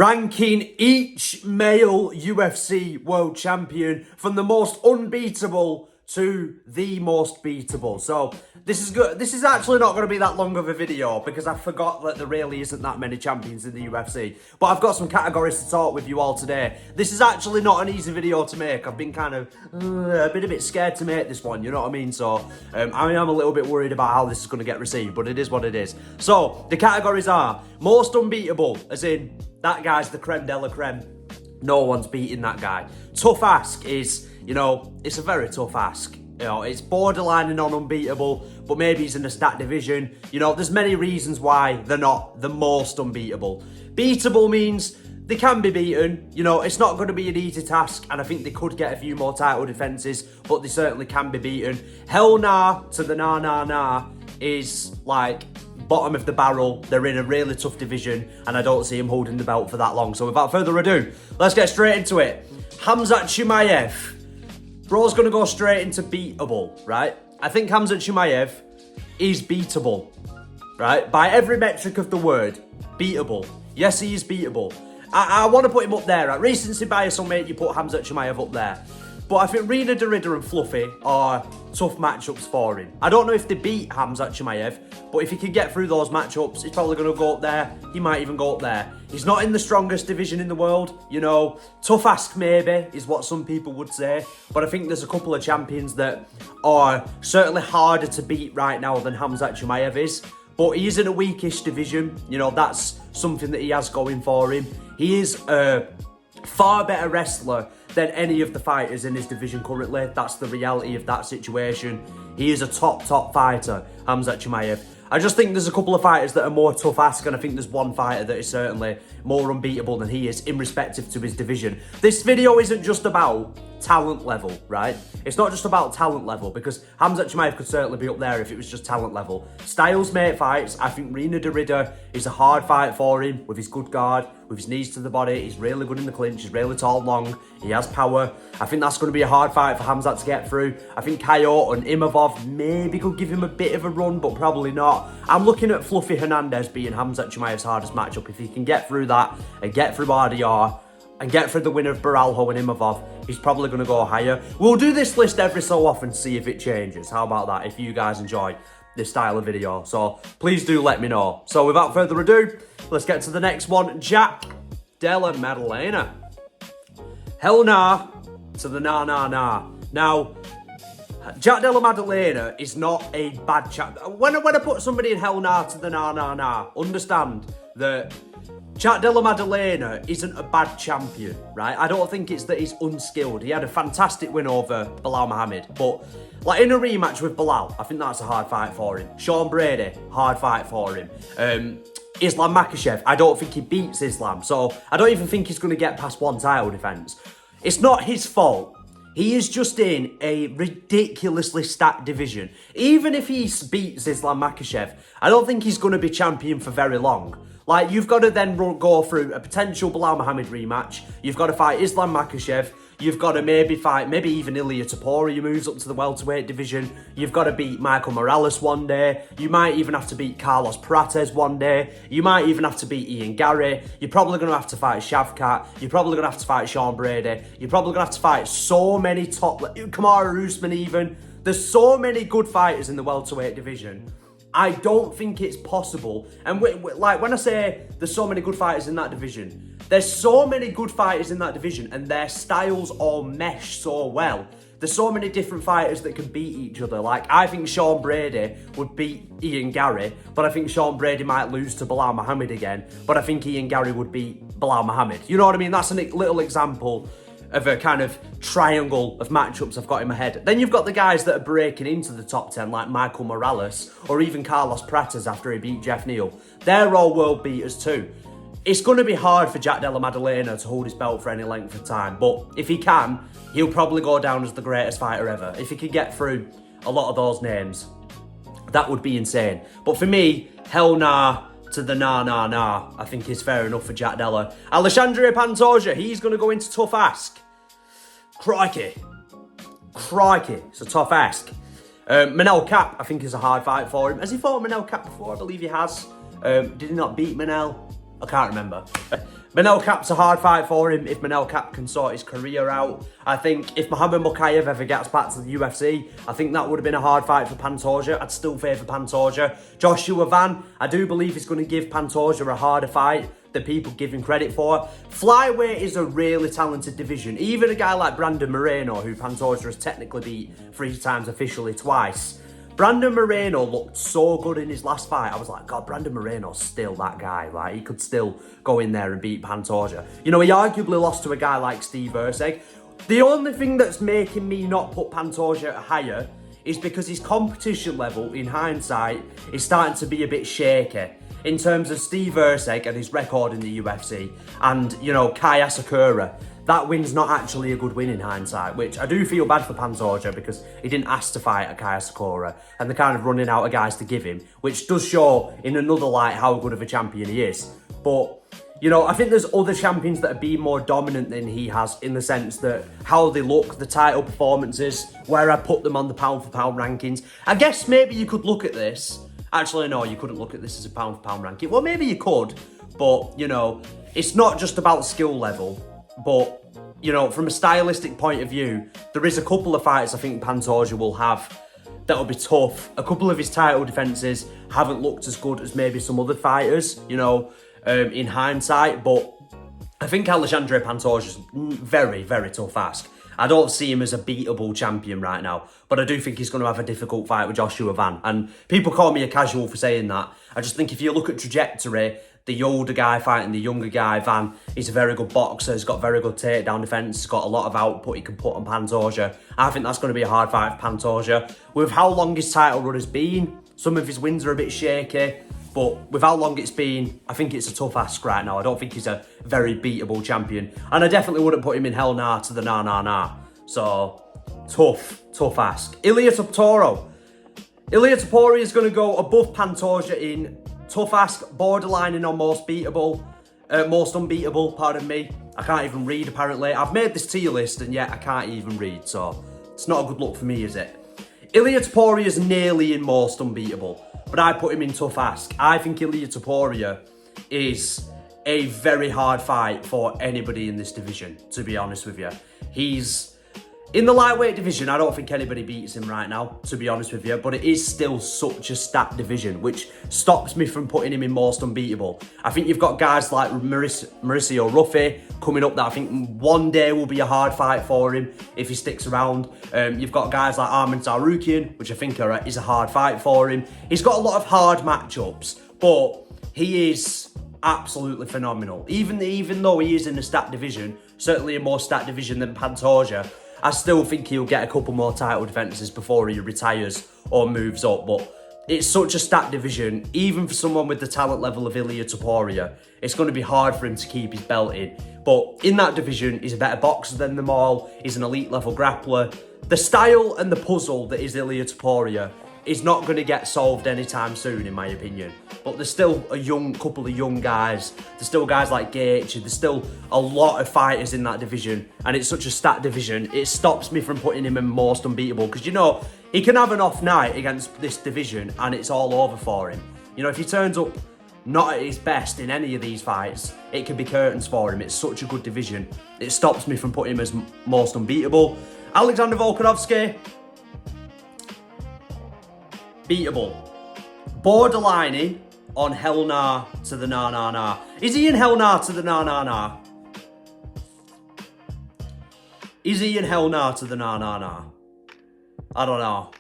ranking each male UFC world champion from the most unbeatable to the most beatable. So this is good. This is actually not going to be that long of a video because I forgot that there really isn't that many champions in the UFC. But I've got some categories to talk with you all today. This is actually not an easy video to make. I've been kind of a bit scared to make this one, you know what I mean? So I am a little bit worried about how this is going to get received, but it is what it is. So the categories are most unbeatable, as in that guy's the creme de la creme. No one's beating that guy. Tough ask is, you know, it's a very tough ask. You know, it's borderlining on unbeatable, but maybe he's in a stat division. You know, there's many reasons why they're not the most unbeatable. Beatable means they can be beaten. You know, it's not going to be an easy task, and I think they could get a few more title defences, but they certainly can be beaten. Hell nah to the nah is like bottom of the barrel. They're in a really tough division, and I don't see him holding the belt for that long. So without further ado, let's get straight into it. Hamza Chimaev. Bro's going to go straight into beatable, right? I think Hamza Chimaev is beatable, right? By every metric of the word, beatable. Yes, he is beatable. I want to put him up there, right? Recency bias will make you put Hamza Chimaev up there. But I think Rina Derrida and Fluffy are tough matchups for him. I don't know if they beat Hamza Chimaev, but if he can get through those matchups, he's probably going to go up there. He might even go up there. He's not in the strongest division in the world, you know. Tough ask maybe is what some people would say, but I think there's a couple of champions that are certainly harder to beat right now than Hamza Chimaev is. But he is in a weakish division, you know, that's something that he has going for him. He is a far better wrestler than any of the fighters in his division currently. That's the reality of that situation. He is a top fighter, Hamza Chimaev. I just think there's a couple of fighters that are more tough ask, and I think there's one fighter that is certainly more unbeatable than he is in respective to his division. This video isn't just about talent level, right? It's not just about talent level, because Hamza Chimaev could certainly be up there if it was just talent level. Styles mate fights, I think Rina Derrida is a hard fight for him with his good guard, with his knees to the body. He's really good in the clinch, he's really tall and long, he has power. I think that's going to be a hard fight for Hamza to get through. I think Coyote and Imavov maybe could give him a bit of a run, but probably not. I'm looking at Fluffy Hernandez being Hamza Chimaev's hardest matchup. If he can get through that and get through RDR and get through the winner of Baralho and Imavov, he's probably going to go higher. We'll do this list every so often to see if it changes. How about that, if you guys enjoy this style of video? So please do let me know. So without further ado, let's get to the next one. Jack Della Madalena. Hell nah to the nah. Now, Jack Della Madalena is not a bad champ. When I put somebody in hell nah to the nah, understand that Jack Della Madalena isn't a bad champion, right? I don't think it's that he's unskilled. He had a fantastic win over Belal Muhammad, but like in a rematch with Belal, I think that's a hard fight for him. Sean Brady, hard fight for him. Islam Makhachev, I don't think he beats Islam, so I don't even think he's going to get past one title defense. It's not his fault. He is just in a ridiculously stacked division. Even if he beats Islam Makhachev, I don't think he's going to be champion for very long. Like, you've got to then go through a potential Belal Muhammad rematch. You've got to fight Islam Makhachev. You've got to maybe even Ilia Topuria moves up to the welterweight division. You've got to beat Michael Morales one day. You might even have to beat Carlos Prates one day. You might even have to beat Ian Gary. You're probably going to have to fight Shavkat. You're probably going to have to fight Sean Brady. You're probably going to have to fight so many Kamaru Usman even. There's so many good fighters in the welterweight division. I don't think it's possible. And like when I say there's so many good fighters in that division, there's so many good fighters in that division and their styles all mesh so well. There's so many different fighters that can beat each other. Like, I think Sean Brady would beat Ian Gary, but I think Sean Brady might lose to Belal Muhammad again, but I think Ian Gary would beat Belal Muhammad. You know what I mean? That's a little example of a kind of triangle of matchups I've got in my head. Then you've got the guys that are breaking into the top 10, like Michael Morales or even Carlos Prates after he beat Jeff Neal. They're all world beaters too. It's going to be hard for Jack Della Madalena to hold his belt for any length of time, but if he can, he'll probably go down as the greatest fighter ever. If he could get through a lot of those names, that would be insane. But for me, hell nah to the nah, I think is fair enough for Jack Della. Alexandre Pantoja, he's going to go into tough ask. Crikey, it's a tough ask. Manel Kape, I think, is a hard fight for him. Has he fought Manel Kape before? I believe he has. Did he not beat Manel? I can't remember. Manel Kap's a hard fight for him if Manel Kap can sort his career out. I think if Mohamed Ankalaev ever gets back to the UFC, I think that would have been a hard fight for Pantoja. I'd still favour Pantoja. Joshua Van, I do believe he's going to give Pantoja a harder fight than people give him credit for. Flyweight is a really talented division. Even a guy like Brandon Moreno, who Pantoja has technically beat 3 times officially twice. Brandon Moreno looked so good in his last fight. I was like, God, Brandon Moreno's still that guy. Like, he could still go in there and beat Pantoja. You know, he arguably lost to a guy like Steve Erceg. The only thing that's making me not put Pantoja higher is because his competition level, in hindsight, is starting to be a bit shaky in terms of Steve Erceg and his record in the UFC and, you know, Kai Asakura. That win's not actually a good win in hindsight, which I do feel bad for Pantoja because he didn't ask to fight a Kai Asakura and they're kind of running out of guys to give him, which does show in another light how good of a champion he is. But, you know, I think there's other champions that have been more dominant than he has in the sense that how they look, the title performances, where I put them on the pound for pound rankings. I guess maybe you could look at this. Actually, no, you couldn't look at this as a pound for pound ranking. Well, maybe you could, but, you know, it's not just about skill level. But, you know, from a stylistic point of view, there is a couple of fights I think Pantoja will have that'll be tough. A couple of his title defences haven't looked as good as maybe some other fighters, you know, in hindsight. But I think Alexandre Pantoja's very, very tough ask. I don't see him as a beatable champion right now, but I do think he's going to have a difficult fight with Joshua Van. And people call me a casual for saying that. I just think if you look at trajectory, the older guy fighting the younger guy, Van, he's a very good boxer. He's got very good takedown defence. He's got a lot of output he can put on Pantoja. I think that's going to be a hard fight for Pantoja. With how long his title run has been, some of his wins are a bit shaky. But with how long it's been, I think it's a tough ask right now. I don't think he's a very beatable champion. And I definitely wouldn't put him in hell nah to the nah. So, tough ask. Ilia Topuria. Ilia Topuria is going to go above Pantoja in tough ask, borderlining on most unbeatable, pardon me. I can't even read, apparently. I've made this tier list, and yet I can't even read, so it's not a good look for me, is it? Ilia Topuria is nearly in most unbeatable, but I put him in tough ask. I think Ilia Topuria is a very hard fight for anybody in this division, to be honest with you. He's in the lightweight division. I don't think anybody beats him right now, to be honest with you, but it is still such a stacked division, which stops me from putting him in most unbeatable. I think you've got guys like Mauricio Ruffy coming up that I think one day will be a hard fight for him if he sticks around. You've got guys like Arman Tsarukyan, which I think is a hard fight for him. He's got a lot of hard matchups, but he is absolutely phenomenal. Even though he is in a stacked division, certainly a more stacked division than Pantoja, I still think he'll get a couple more title defences before he retires or moves up. But it's such a stacked division, even for someone with the talent level of Ilia Topuria, it's going to be hard for him to keep his belt in. But in that division, he's a better boxer than them all. He's an elite level grappler. The style and the puzzle that is Ilia Topuria is not going to get solved anytime soon, in my opinion. But there's still a couple of young guys. There's still guys like Gaethje. There's still a lot of fighters in that division. And it's such a stacked division, it stops me from putting him in most unbeatable. Because, you know, he can have an off night against this division and it's all over for him. You know, if he turns up not at his best in any of these fights, it can be curtains for him. It's such a good division. It stops me from putting him as most unbeatable. Alexandre Volkanovski, beatable. Borderlining on hell nah to the nah. Is he in hell nah to the nah? Is he in hell nah to the nah? I don't know.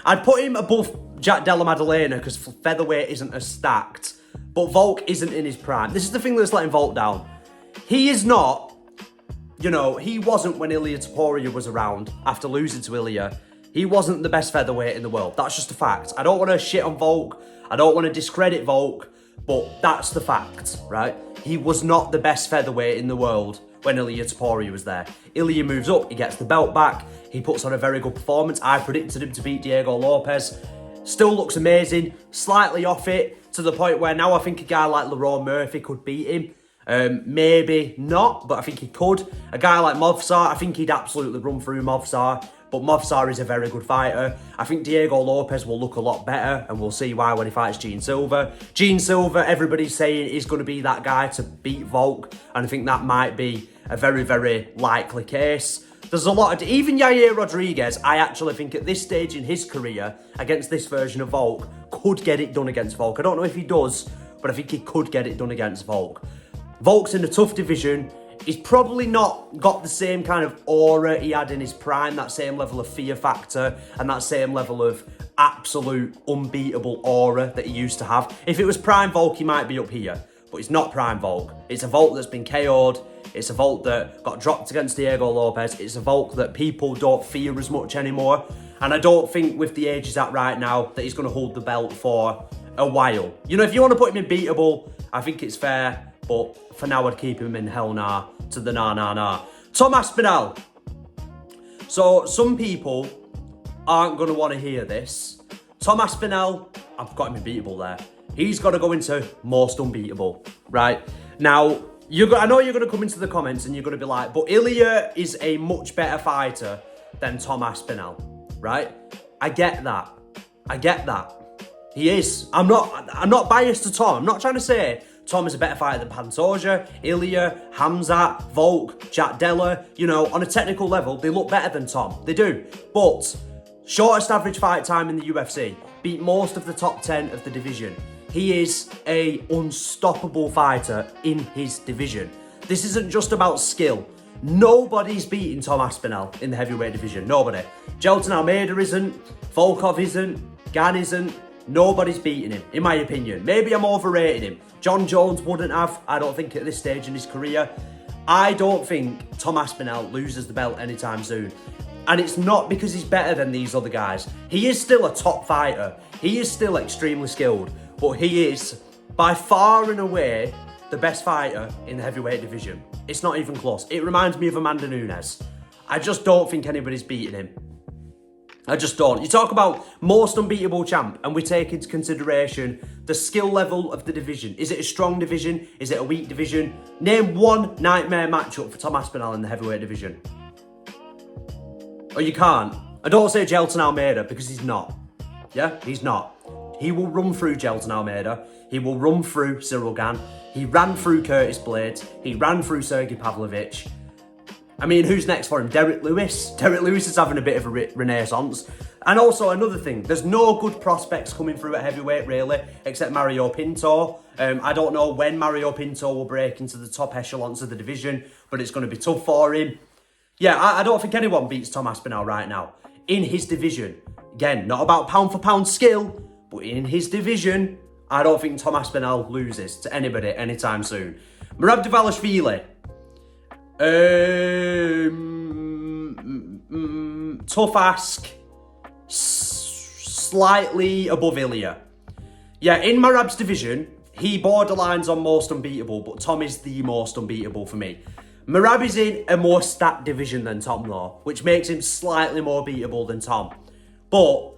I'd put him above Della Madalena because featherweight isn't as stacked, but Volk isn't in his prime. This is the thing that's letting Volk down. He is not, you know, he wasn't when Ilia Topuria was around after losing to Ilia. He wasn't the best featherweight in the world. That's just a fact. I don't want to shit on Volk. I don't want to discredit Volk, but that's the fact, right? He was not the best featherweight in the world when Ilia Topuria was there. Ilia moves up, he gets the belt back, he puts on a very good performance. I predicted him to beat Diego Lopez. Still looks amazing, slightly off it, to the point where now I think a guy like Lerone Murphy could beat him. Maybe not, but I think he could. A guy like Movsar, I think he'd absolutely run through Movsar. but Movsar is a very good fighter. I think Diego Lopez will look a lot better, and we'll see why when he fights Gene Silva. Gene Silva, everybody's saying is going to be that guy to beat Volk, and I think that might be a very, very likely case. There's a lot of... Even Yair Rodriguez, I actually think at this stage in his career, against this version of Volk, could get it done against Volk. I don't know if he does, but I think he could get it done against Volk. Volk's in a tough division. He's probably not got the same kind of aura he had in his prime, that same level of fear factor, and that same level of absolute unbeatable aura that he used to have. If it was prime Volk, he might be up here, but it's not prime Volk. It's a Volk that's been KO'd. It's a Volk that got dropped against Diego Lopez. It's a Volk that people don't fear as much anymore. And I don't think with the age he's at right now that he's going to hold the belt for a while. You know, if you want to put him in beatable, I think it's fair. But for now, I'd keep him in hell nah to the nah. Tom Aspinall. So some people aren't going to want to hear this. Tom Aspinall, I've got him in beatable there. He's got to go into most unbeatable, right? Now, I know you're going to come into the comments and you're going to be like, but Ilia is a much better fighter than Tom Aspinall, right? I get that. He is. I'm not biased to Tom. I'm not trying to say Tom is a better fighter than Pantoja, Ilia, Hamza, Volk, Della. You know, on a technical level, they look better than Tom. They do. But shortest average fight time in the UFC, beat most of the top 10 of the division. He is a unstoppable fighter in his division. This isn't just about skill. Nobody's beating Tom Aspinall in the heavyweight division. Nobody. Gelton Almeida isn't. Volkov isn't. Gan isn't. Nobody's beating him, in my opinion. Maybe I'm overrating him. John Jones wouldn't have, I don't think, at this stage in his career. I don't think Tom Aspinall loses the belt anytime soon. And it's not because he's better than these other guys. He is still a top fighter. He is still extremely skilled. But he is, by far and away, the best fighter in the heavyweight division. It's not even close. It reminds me of Amanda Nunes. I just don't think anybody's beating him. I just don't. You talk about most unbeatable champ, and we take into consideration the skill level of the division. Is it a strong division? Is it a weak division? Name one nightmare matchup for Tom Aspinall in the heavyweight division. Or you can't. I don't say Gelton Almeida, because he's not. Yeah, he's not. He will run through Gelton Almeida. He will run through Cyril Gan. He ran through Curtis Blades. He ran through Sergey Pavlovich. I mean, who's next for him? Derek Lewis. Derek Lewis is having a bit of a renaissance. And also another thing, there's no good prospects coming through at heavyweight, really, except Mario Pinto. I don't know when Mario Pinto will break into the top echelons of the division, but it's going to be tough for him. Yeah, I don't think anyone beats Tom Aspinall right now in his division. Again, not about pound for pound skill, but in his division, I don't think Tom Aspinall loses to anybody anytime soon. Merab Dvalishvili. Tough ask. Slightly above Ilia. Yeah, in Merab's division, he borderlines on most unbeatable, but Tom is the most unbeatable for me. Merab is in a more stacked division than Tom, though, which makes him slightly more beatable than Tom. But,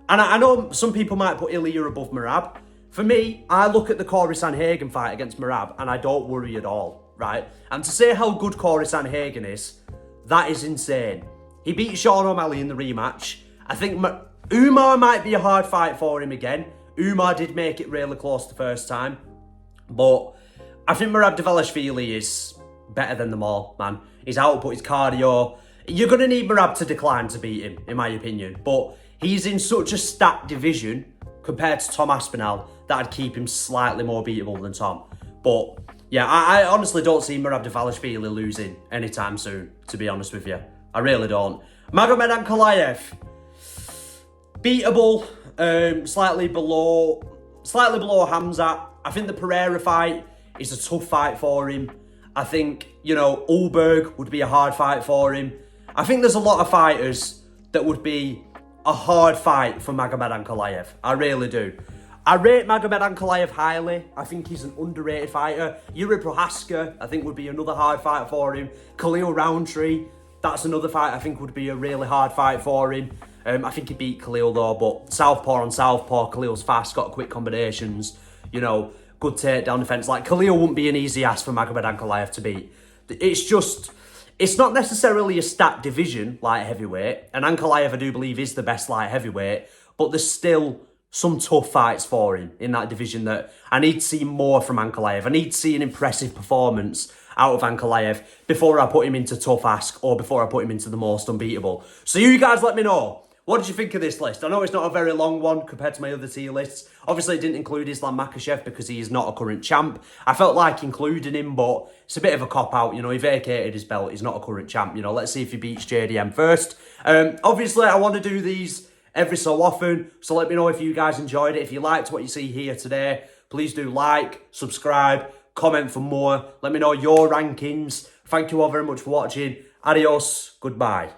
and I know some people might put Ilia above Merab. For me, I look at the Corey Sanhagen fight against Merab, and I don't worry at all, right? And to say how good Corey Sanhagen is, that is insane. He beat Sean O'Malley in the rematch. I think Umar might be a hard fight for him again. Umar did make it really close the first time. But I think Merab Dvalishvili is better than them all, man. His output, his cardio. You're going to need Merab to decline to beat him, in my opinion. But he's in such a stacked division compared to Tom Aspinall that I'd keep him slightly more beatable than Tom. But yeah, I honestly don't see Merab Dvalishvili losing anytime soon, to be honest with you. I really don't. Magomed Ankalaev. Beatable, slightly below Hamza. I think the Pereira fight is a tough fight for him. I think, you know, Ulberg would be a hard fight for him. I think there's a lot of fighters that would be a hard fight for Magomed Ankalaev. I really do. I rate Magomed Ankalaev highly. I think he's an underrated fighter. Yuri Prohaska, I think, would be another hard fight for him. Khalil Roundtree, that's another fight I think would be a really hard fight for him. I think he beat Khalil though, but southpaw on southpaw, Khalil's fast, got quick combinations, you know, good takedown defense. Like, Khalil wouldn't be an easy ass for Magomed Ankalaev to beat. It's just, It's not necessarily a stat division, light heavyweight, and Ankalaev, I do believe, is the best light heavyweight, but there's still some tough fights for him in that division that I need to see more from Ankalaev. I need to see an impressive performance out of Ankalaev before I put him into tough ask or before I put him into the most unbeatable. So you guys let me know. What did you think of this list? I know it's not a very long one compared to my other tier lists. Obviously, it didn't include Islam Makhachev because he is not a current champ. I felt like including him, but it's a bit of a cop-out. You know, he vacated his belt. He's not a current champ. You know, let's see if he beats JDM first. Obviously, I want to do these every so often, so let me know if you guys enjoyed it. If you liked what you see here today, please do like, subscribe, comment for more. Let me know your rankings. Thank you all very much for watching. Adios. Goodbye.